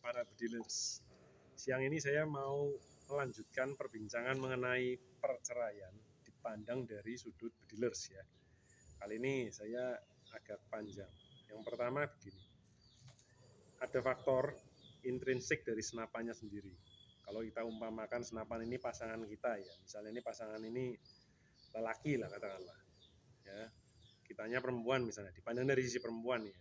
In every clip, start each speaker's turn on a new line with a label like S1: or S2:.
S1: para bedilers. Siang ini saya mau melanjutkan perbincangan mengenai perceraian dipandang dari sudut bedilers ya. Kali ini saya agak panjang. Yang pertama begini, ada faktor intrinsik dari senapannya sendiri. Kalau kita umpamakan senapan ini pasangan kita ya, misalnya ini pasangan ini lelaki lah katakanlah, ya kitanya perempuan misalnya, dipandang dari sisi perempuan ya.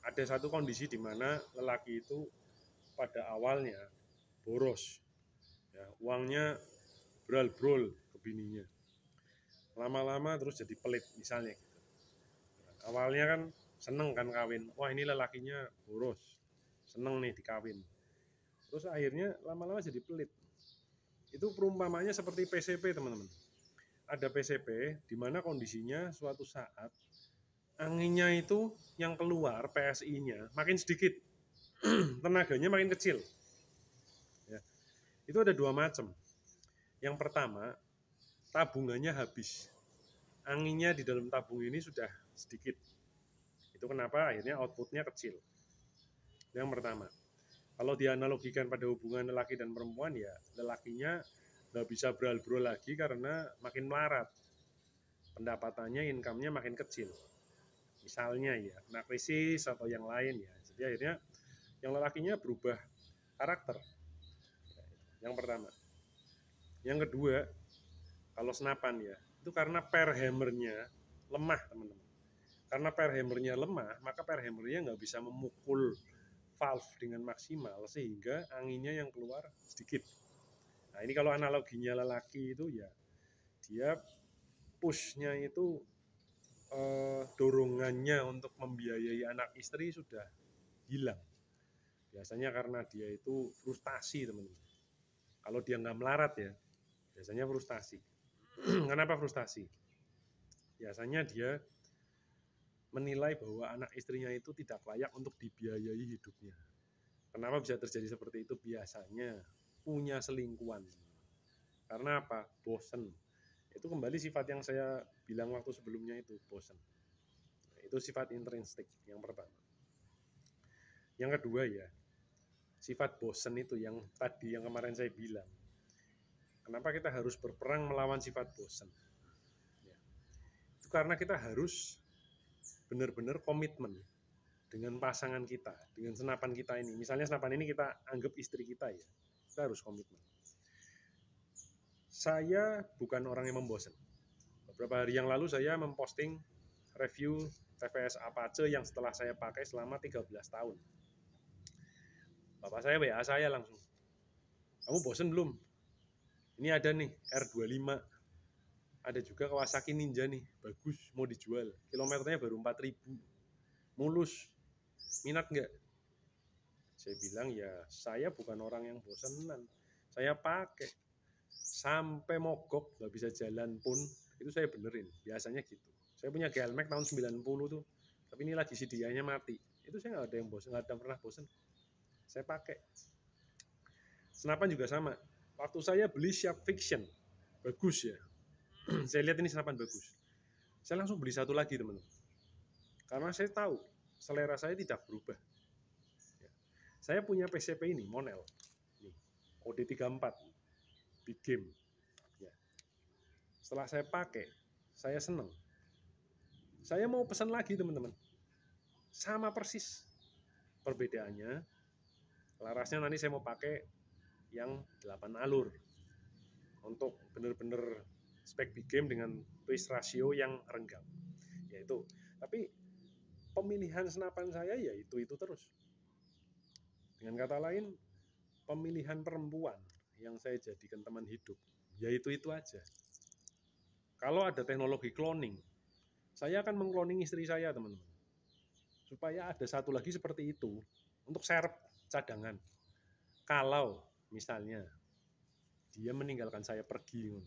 S1: Ada satu kondisi di mana lelaki itu pada awalnya boros, ya, uangnya brol ke bininya, lama-lama terus jadi pelit misalnya gitu. Awalnya kan seneng kan kawin, wah ini lelakinya boros, seneng nih dikawin, terus akhirnya lama-lama jadi pelit. Itu perumpamannya seperti PCP teman-teman. Ada PCP di mana kondisinya suatu saat anginnya itu yang keluar PSI-nya makin sedikit, tenaganya makin kecil. Ya. Itu ada dua macam. Yang pertama, tabungannya habis. Anginnya di dalam tabung ini sudah sedikit. Itu kenapa akhirnya outputnya kecil. Yang pertama. Kalau dianalogikan pada hubungan lelaki dan perempuan ya, lelakinya nggak bisa brol lagi karena makin melarat. Pendapatannya, income-nya makin kecil. Misalnya ya, kena krisis atau yang lain ya. Jadi akhirnya yang lelakinya berubah karakter. Yang pertama. Yang kedua, kalau senapan ya, itu karena per hammernya lemah teman-teman. Karena per hammernya lemah, maka per hammernya nggak bisa memukul valve dengan maksimal sehingga anginnya yang keluar sedikit. Nah ini kalau analoginya lelaki itu ya, dia pushnya itu dorongannya untuk membiayai anak istri sudah hilang. Biasanya karena dia itu frustasi teman-teman. Kalau dia nggak melarat ya, biasanya frustasi. Kenapa frustasi? Biasanya dia menilai bahwa anak istrinya itu tidak layak untuk dibiayai hidupnya. Kenapa bisa terjadi seperti itu? Biasanya punya selingkuhan. Karena apa? Bosen. Itu kembali sifat yang saya bilang waktu sebelumnya itu, bosen. Itu sifat intrinsik yang pertama. Yang kedua ya, sifat bosen itu yang tadi yang kemarin saya bilang. Kenapa kita harus berperang melawan sifat bosen? Ya. Itu karena kita harus benar-benar komitmen dengan pasangan kita, dengan senapan kita ini. Misalnya senapan ini kita anggap istri kita ya, kita harus komitmen. Saya bukan orang yang membosan. Beberapa hari yang lalu saya memposting review TVS Apache yang setelah saya pakai selama 13 tahun. Bapak saya WA saya langsung, kamu bosan belum? Ini ada nih R25, ada juga Kawasaki Ninja nih, bagus, mau dijual, kilometernya baru 4.000, mulus, minat nggak? Saya bilang ya saya bukan orang yang bosenan, saya pakai sampai mogok nggak bisa jalan pun itu saya benerin, biasanya gitu. Saya punya Gelmax tahun 90 tuh, tapi ini lagi CDI-nya mati, itu saya nggak ada yang bosen, nggak ada pernah bosen, saya pakai. Senapan juga sama, waktu saya beli Sharp Fiction bagus ya, saya lihat ini senapan bagus, saya langsung beli satu lagi teman-teman, karena saya tahu selera saya tidak berubah. Saya punya PCP ini Monel, nih, OD34, big game. Ya. Setelah saya pakai, saya seneng. Saya mau pesan lagi teman-teman, sama persis. Perbedaannya, larasnya nanti saya mau pakai yang 8 alur untuk bener-bener spek big game dengan twist ratio yang renggang. Yaitu, tapi pemilihan senapan saya ya itu terus. Dengan kata lain, pemilihan perempuan yang saya jadikan teman hidup, ya itu aja. Kalau ada teknologi cloning, saya akan mengcloning istri saya teman-teman, supaya ada satu lagi seperti itu untuk serep cadangan. Kalau misalnya dia meninggalkan saya pergi,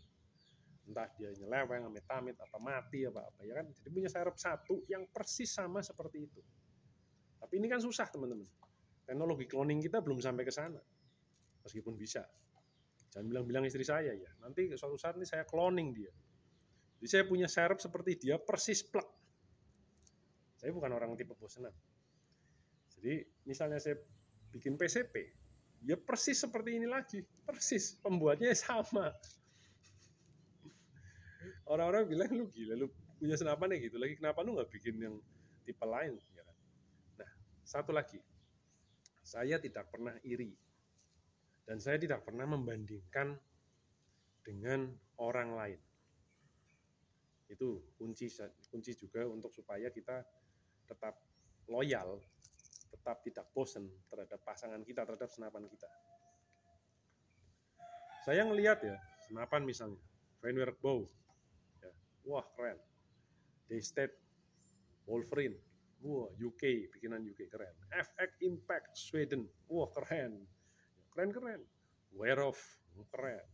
S1: entah dia nyeleweng, amit-amit, apa mati, apa ya kan, jadi punya serep satu yang persis sama seperti itu. Tapi ini kan susah teman-teman. Teknologi cloning kita belum sampai ke sana. Meskipun bisa. Jangan bilang-bilang istri saya ya. Nanti suatu saat ini saya cloning dia. Jadi saya punya serep seperti dia persis plek. Saya bukan orang tipe bosenan. Jadi misalnya saya bikin PCP, ya persis seperti ini lagi, persis, pembuatnya sama. Orang-orang bilang lu gila, lu punya senapan ya gitu lagi, kenapa lu nggak bikin yang tipe lain, ya kan? Nah, satu lagi, saya tidak pernah iri dan saya tidak pernah membandingkan dengan orang lain. Itu kunci juga untuk supaya kita tetap loyal, tetap tidak bosan terhadap pasangan kita, terhadap senapan kita. Saya ngelihat ya, senapan misalnya, Fenrir Bow, ya, wah keren. Daystate, Wolverine, wah UK, bikinan UK keren. FX Impact, Sweden, wah keren. Keren-keren. Werewolf, keren.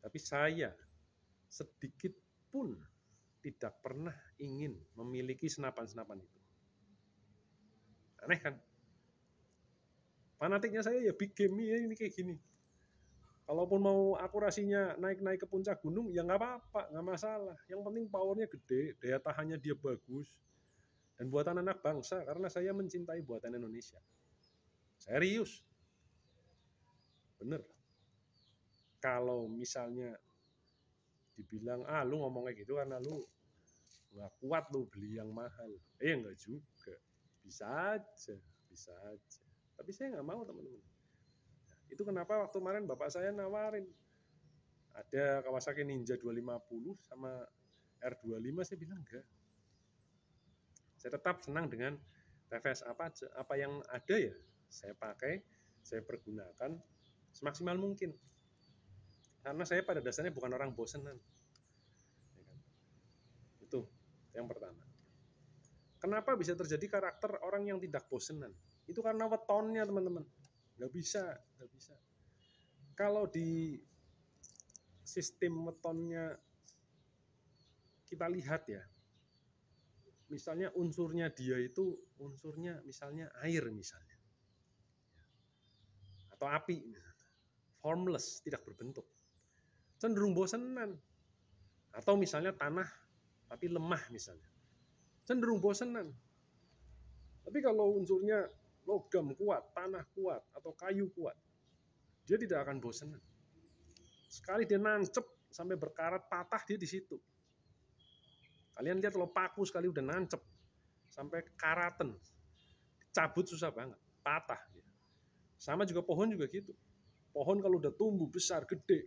S1: Tapi saya sedikit pun tidak pernah ingin memiliki senapan-senapan itu. Aneh kan? Fanatiknya saya ya big game ya, ini kayak gini. Kalaupun mau akurasinya naik-naik ke puncak gunung, ya nggak apa-apa, nggak masalah. Yang penting powernya gede, daya tahannya dia bagus. Dan buatan anak bangsa, karena saya mencintai buatan Indonesia. Serius. Bener. Kalau misalnya dibilang, lu ngomong kayak gitu karena lu nggak kuat lu beli yang mahal. Enggak juga. Bisa aja. Tapi saya nggak mau, teman-teman. Itu kenapa waktu kemarin bapak saya nawarin ada Kawasaki Ninja 250 sama R25, saya bilang enggak. Saya tetap senang dengan TVS apa yang ada ya saya pakai, saya pergunakan semaksimal mungkin. Karena saya pada dasarnya bukan orang bosenan. Itu yang pertama. Kenapa bisa terjadi karakter orang yang tidak bosenan? Itu karena wetonnya, teman-teman. Nggak bisa. Kalau di sistem wetonnya kita lihat ya, misalnya unsurnya dia itu unsurnya misalnya air misalnya, atau api misalnya. Formless, tidak berbentuk, cenderung bosenan. Atau misalnya tanah tapi lemah misalnya, cenderung bosenan. Tapi kalau unsurnya logam kuat, tanah kuat, atau kayu kuat, dia tidak akan bosenan. Sekali dia nancep sampai berkarat patah, dia di situ. Kalian lihat kalau paku sekali udah nancep sampai karatan, cabut susah banget, patah. Sama juga pohon juga gitu. Pohon kalau udah tumbuh besar, gede,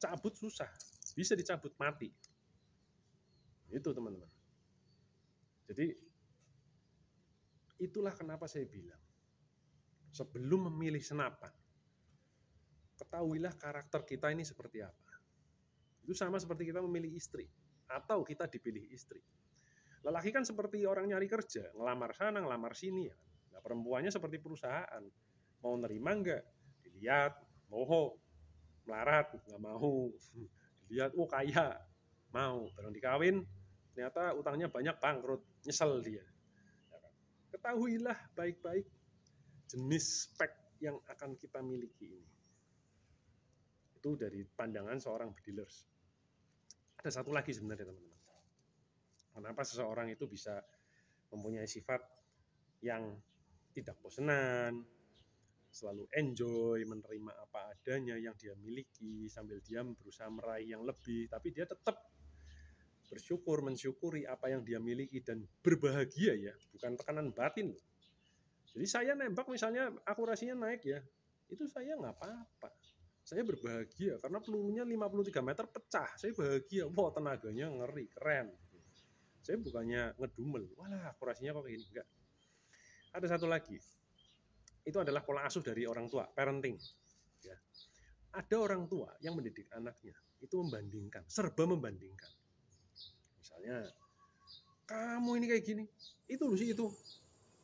S1: cabut susah, bisa dicabut mati. Itu teman-teman. Jadi itulah kenapa saya bilang, sebelum memilih senapan, ketahuilah karakter kita ini seperti apa. Itu sama seperti kita memilih istri, atau kita dipilih istri. Lelaki kan seperti orang nyari kerja, ngelamar sana, ngelamar sini. Ya. Nah, perempuannya seperti perusahaan, mau nerima enggak, dilihat, mau, melarat, nggak mau, dilihat, kaya, mau, barang dikawin, ternyata utangnya banyak, bangkrut, nyesel dia. Ketahuilah baik-baik jenis spek yang akan kita miliki ini. Itu dari pandangan seorang dealers. Ada satu lagi sebenarnya, teman-teman. Kenapa seseorang itu bisa mempunyai sifat yang tidak bosenan, selalu enjoy, menerima apa adanya yang dia miliki, sambil dia berusaha meraih yang lebih, tapi dia tetap bersyukur, mensyukuri apa yang dia miliki dan berbahagia ya, bukan tekanan batin. Jadi saya nembak misalnya akurasinya naik ya, itu saya nggak apa-apa. Saya berbahagia karena pelurunya 53 meter pecah. Saya bahagia, wah tenaganya ngeri, keren. Saya bukannya ngedumel, walah akurasinya kok kayak gini, enggak. Ada satu lagi, itu adalah pola asuh dari orang tua, parenting. Ya. Ada orang tua yang mendidik anaknya, itu membandingkan, serba membandingkan. Misalnya, kamu ini kayak gini, itu loh sih itu,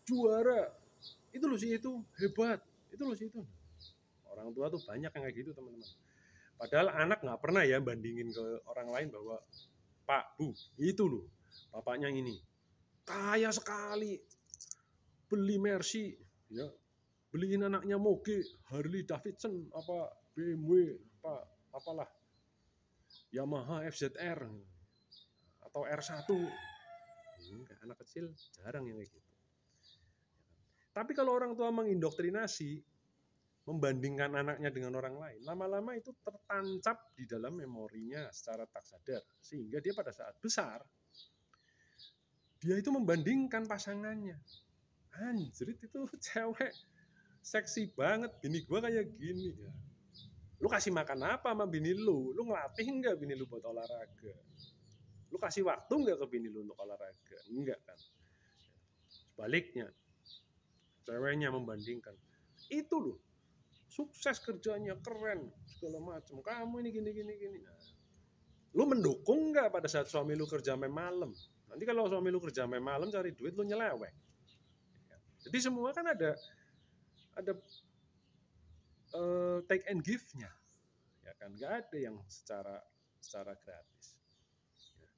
S1: juara, itu loh sih itu, hebat, itu loh sih itu. Orang tua tuh banyak yang kayak gitu, teman-teman. Padahal anak nggak pernah ya bandingin ke orang lain bahwa, Pak, Bu, itu loh, bapaknya ini, kaya sekali, beli Mercy, ya, beliin anaknya moge, Harley Davidson, apa BMW, apalah, Yamaha FZR, atau R1. Enggak, anak kecil jarang yang kayak gitu. Tapi kalau orang tua mengindoktrinasi, membandingkan anaknya dengan orang lain, lama-lama itu tertancap di dalam memorinya secara tak sadar. Sehingga dia pada saat besar, dia itu membandingkan pasangannya. Anjrit, itu cewek seksi banget, bini gua kayak gini. Ya. Lu kasih makan apa sama bini lu? Lu ngelatih nggak bini lu buat olahraga? Lu kasih waktu nggak ke bini lu untuk olahraga? Enggak kan? Sebaliknya, ceweknya membandingkan. Itu loh, sukses kerjanya, keren, segala macam. Kamu ini gini. Nah, lu mendukung nggak pada saat suami lu kerja sampai malam? Nanti kalau suami lu kerja sampai malam cari duit, lu nyeleweng. Jadi semua kan ada take and give-nya, ya kan? Nggak ada yang secara gratis. Ya.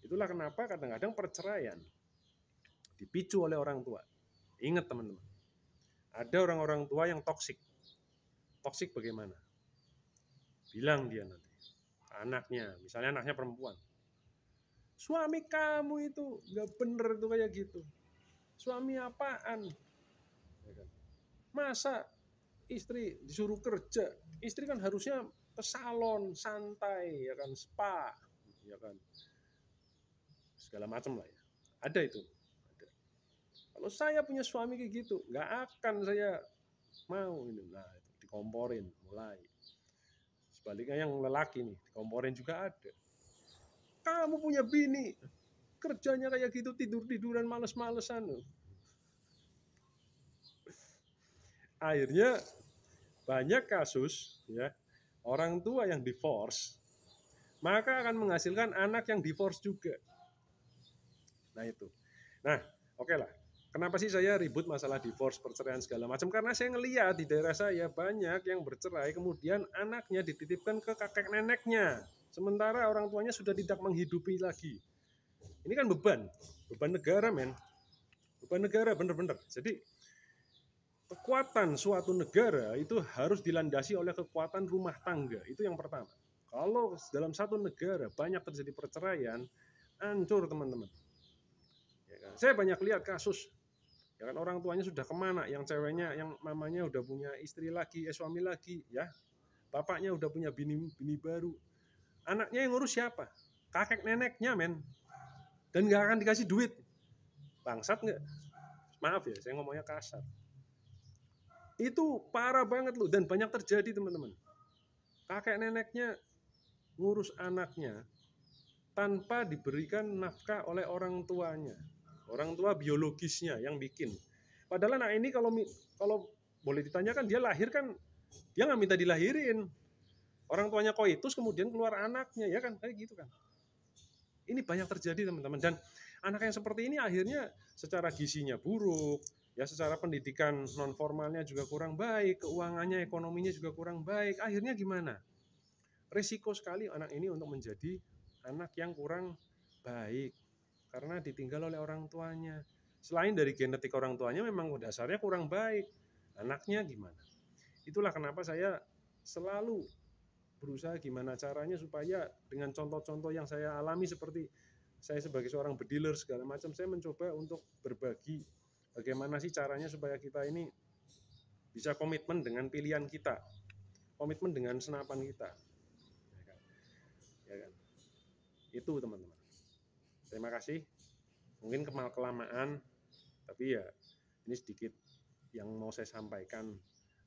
S1: Itulah kenapa kadang-kadang perceraian dipicu oleh orang tua. Ingat teman-teman, ada orang-orang tua yang toksik. Toksik bagaimana? Bilang dia nanti, anaknya, misalnya anaknya perempuan, suami kamu itu nggak bener tuh kayak gitu. Suami apaan? Masa istri disuruh kerja? Istri kan harusnya ke salon, santai, ya kan, spa, ya kan, segala macam lah ya. Ada itu. Ada. Kalau saya punya suami kayak gitu, nggak akan saya mau ini. Nah, itu dikomporin mulai. Sebaliknya yang lelaki nih, dikomporin juga ada. Kamu punya bini, kerjanya kayak gitu, tidur-tiduran, males-malesan. Akhirnya banyak kasus ya, orang tua yang divorce, maka akan menghasilkan anak yang divorce juga. Nah itu. Nah, oke lah. Kenapa sih saya ribut masalah divorce, perceraian segala macam? Karena saya ngelihat di daerah saya banyak yang bercerai, kemudian anaknya dititipkan ke kakek neneknya. Sementara orang tuanya sudah tidak menghidupi lagi. Ini kan beban negara, men. Beban negara, bener-bener. Jadi kekuatan suatu negara itu harus dilandasi oleh kekuatan rumah tangga. Itu yang pertama. Kalau dalam satu negara banyak terjadi perceraian, hancur teman-teman. Ya kan? Saya banyak lihat kasus, ya kan, orang tuanya sudah kemana, yang ceweknya, yang mamanya udah punya istri lagi, suami lagi, ya, bapaknya udah punya bini baru, anaknya yang ngurus siapa? Kakek neneknya, men, dan nggak akan dikasih duit. Bangsat nggak? Maaf ya, saya ngomongnya kasar. Itu parah banget loh, dan banyak terjadi teman-teman. Kakek neneknya ngurus anaknya tanpa diberikan nafkah oleh orang tuanya, orang tua biologisnya yang bikin. Padahal anak ini kalau boleh ditanyakan, dia lahir kan, dia nggak minta dilahirin. Orang tuanya koitus, kemudian keluar anaknya, ya kan, kayak gitu kan. Ini banyak terjadi teman-teman, dan anak yang seperti ini akhirnya secara gizinya buruk, ya, secara pendidikan non formalnya juga kurang baik, keuangannya, ekonominya juga kurang baik. Akhirnya gimana? Risiko sekali anak ini untuk menjadi anak yang kurang baik karena ditinggal oleh orang tuanya. Selain dari genetik orang tuanya memang dasarnya kurang baik, anaknya gimana? Itulah kenapa saya selalu berusaha gimana caranya supaya dengan contoh-contoh yang saya alami, seperti saya sebagai seorang bediler segala macam, saya mencoba untuk berbagi bagaimana sih caranya supaya kita ini bisa komitmen dengan pilihan kita, komitmen dengan senapan kita, ya kan? Itu teman-teman. Terima kasih. Mungkin kelamaan, tapi ya ini sedikit yang mau saya sampaikan.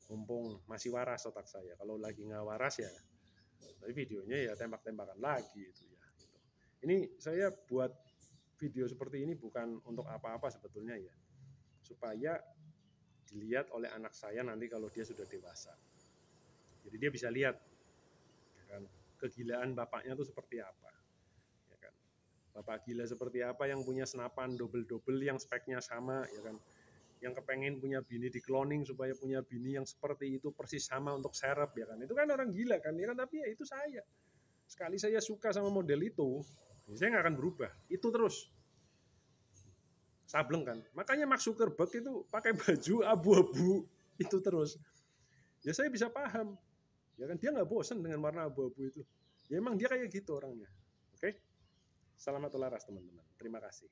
S1: Mumpung masih waras otak saya. Kalau lagi nggak waras ya, tapi videonya ya tembak-tembakan lagi itu ya. Ini saya buat video seperti ini bukan untuk apa-apa sebetulnya ya, supaya dilihat oleh anak saya nanti kalau dia sudah dewasa. Jadi dia bisa lihat, ya kan, kegilaan bapaknya tuh seperti apa. Ya kan. Bapak gila seperti apa yang punya senapan double-double yang speknya sama, ya kan. Yang kepengen punya bini di cloning supaya punya bini yang seperti itu persis sama untuk serep, ya kan. Itu kan orang gila kan, ya kan, tapi ya itu saya. Sekali saya suka sama model itu, saya nggak akan berubah. Itu terus. Sableng kan. Makanya Mark Zuckerberg itu pakai baju abu-abu itu terus. Ya saya bisa paham. Ya kan, dia nggak bosan dengan warna abu-abu itu. Ya emang dia kayak gitu orangnya. Oke? Selamat ularas teman-teman. Terima kasih.